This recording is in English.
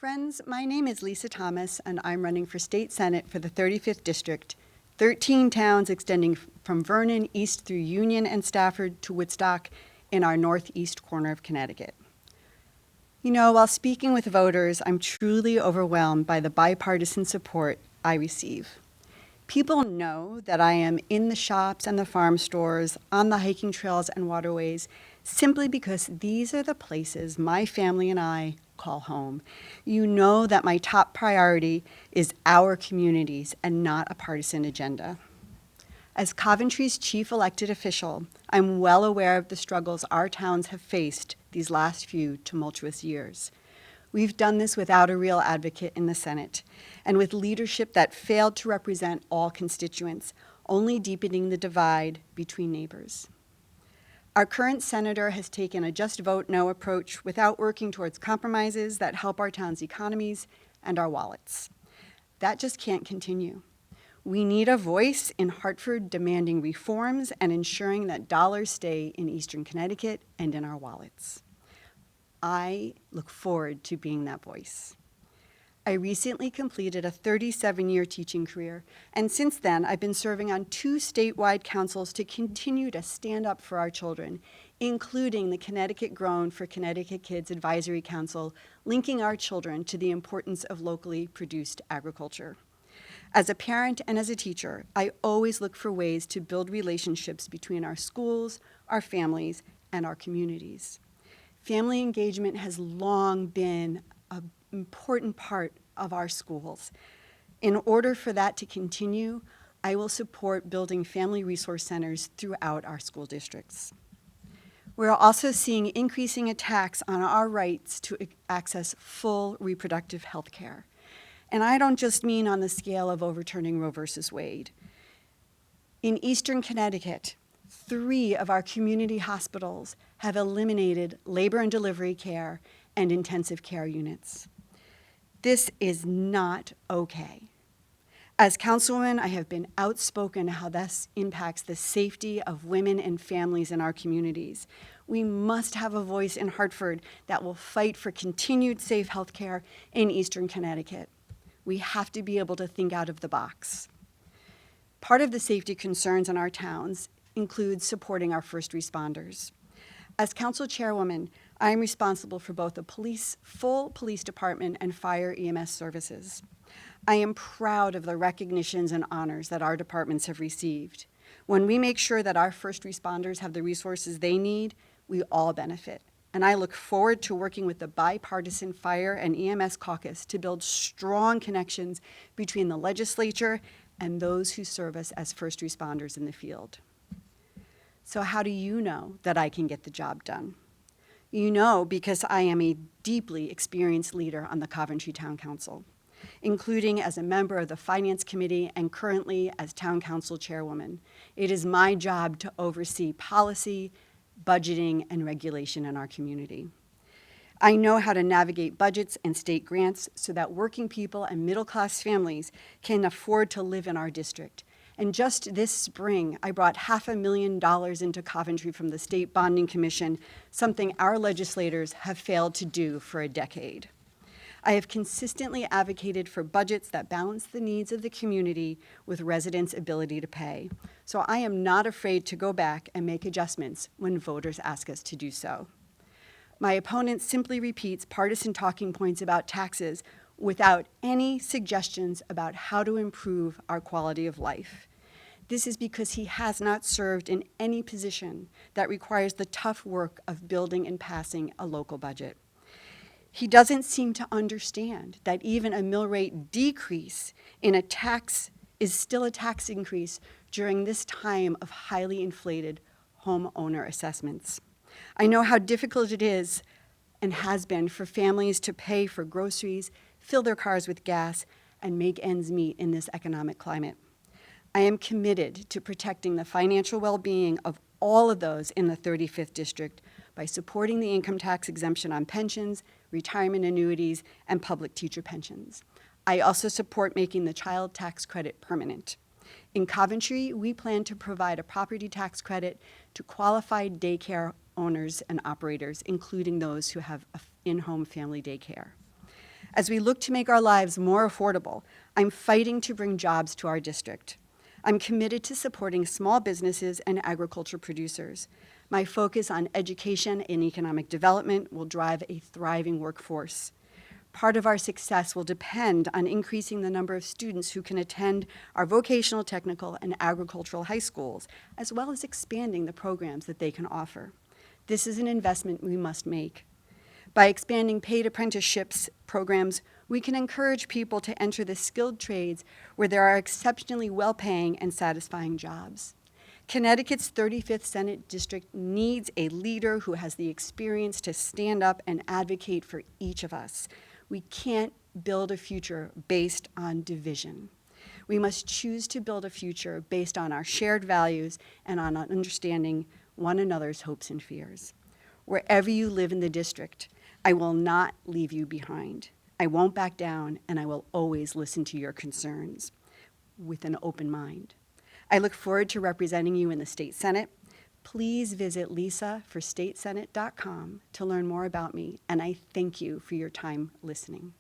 Friends, my name is Lisa Thomas, and I'm running for State Senate for the 35th District, 13 towns extending from Vernon east through Union and Stafford to Woodstock in our northeast corner of Connecticut. You know, while speaking with voters, I'm truly overwhelmed by the bipartisan support I receive. People know that I am in the shops and the farm stores, on the hiking trails and waterways, simply because these are the places my family and I call home. You know that my top priority is our communities and not a partisan agenda. As Coventry's chief elected official, I'm well aware of the struggles our towns have faced these last few tumultuous years. We've done this without a real advocate in the Senate, and with leadership that failed to represent all constituents, only deepening the divide between neighbors. Our current senator has taken a just vote no approach without working towards compromises that help our town's economies and our wallets. That just can't continue. We need a voice in Hartford demanding reforms and ensuring that dollars stay in Eastern Connecticut and in our wallets. I look forward to being that voice. I recently completed a 37-year teaching career, and since then I've been serving on 2 statewide councils to continue to stand up for our children, including the Connecticut Grown for Connecticut Kids Advisory Council, linking our children to the importance of locally produced agriculture. As a parent and as a teacher, I always look for ways to build relationships between our schools, our families, and our communities. Family engagement has long been an important part of our schools. In order for that to continue, I will support building family resource centers throughout our school districts. We're also seeing increasing attacks on our rights to access full reproductive health care. And I don't just mean on the scale of overturning Roe versus Wade. In Eastern Connecticut, 3 of our community hospitals have eliminated labor and delivery care and intensive care units. This is not okay. As councilwoman, I have been outspoken how this impacts the safety of women and families in our communities. We must have a voice in Hartford that will fight for continued safe health care in Eastern Connecticut. We have to be able to think out of the box. Part of the safety concerns in our towns includes supporting our first responders. As council chairwoman, I am responsible for both the full police department and fire EMS services. I am proud of the recognitions and honors that our departments have received. When we make sure that our first responders have the resources they need, we all benefit. And I look forward to working with the bipartisan fire and EMS caucus to build strong connections between the legislature and those who serve us as first responders in the field. So how do you know that I can get the job done? You know because I am a deeply experienced leader on the Coventry Town Council, including as a member of the Finance Committee and currently as Town Council Chairwoman. It is my job to oversee policy, budgeting, and regulation in our community. I know how to navigate budgets and state grants so that working people and middle-class families can afford to live in our district. And just this spring, I brought $500,000 into Coventry from the State Bonding Commission, something our legislators have failed to do for a decade. I have consistently advocated for budgets that balance the needs of the community with residents' ability to pay. So I am not afraid to go back and make adjustments when voters ask us to do so. My opponent simply repeats partisan talking points about taxes without any suggestions about how to improve our quality of life. This is because he has not served in any position that requires the tough work of building and passing a local budget. He doesn't seem to understand that even a mill rate decrease in a tax is still a tax increase during this time of highly inflated homeowner assessments. I know how difficult it is and has been for families to pay for groceries, fill their cars with gas, and make ends meet in this economic climate. I am committed to protecting the financial well-being of all of those in the 35th District by supporting the income tax exemption on pensions, retirement annuities, and public teacher pensions. I also support making the child tax credit permanent. In Coventry, we plan to provide a property tax credit to qualified daycare owners and operators, including those who have in-home family daycare. As we look to make our lives more affordable, I'm fighting to bring jobs to our district. I'm committed to supporting small businesses and agriculture producers. My focus on education and economic development will drive a thriving workforce. Part of our success will depend on increasing the number of students who can attend our vocational, technical, and agricultural high schools, as well as expanding the programs that they can offer. This is an investment we must make. By expanding paid apprenticeships programs, we can encourage people to enter the skilled trades where there are exceptionally well-paying and satisfying jobs. Connecticut's 35th Senate District needs a leader who has the experience to stand up and advocate for each of us. We can't build a future based on division. We must choose to build a future based on our shared values and on understanding one another's hopes and fears. Wherever you live in the district, I will not leave you behind. I won't back down, and I will always listen to your concerns with an open mind. I look forward to representing you in the State Senate. Please visit lisaforstatesenate.com to learn more about me, and I thank you for your time listening.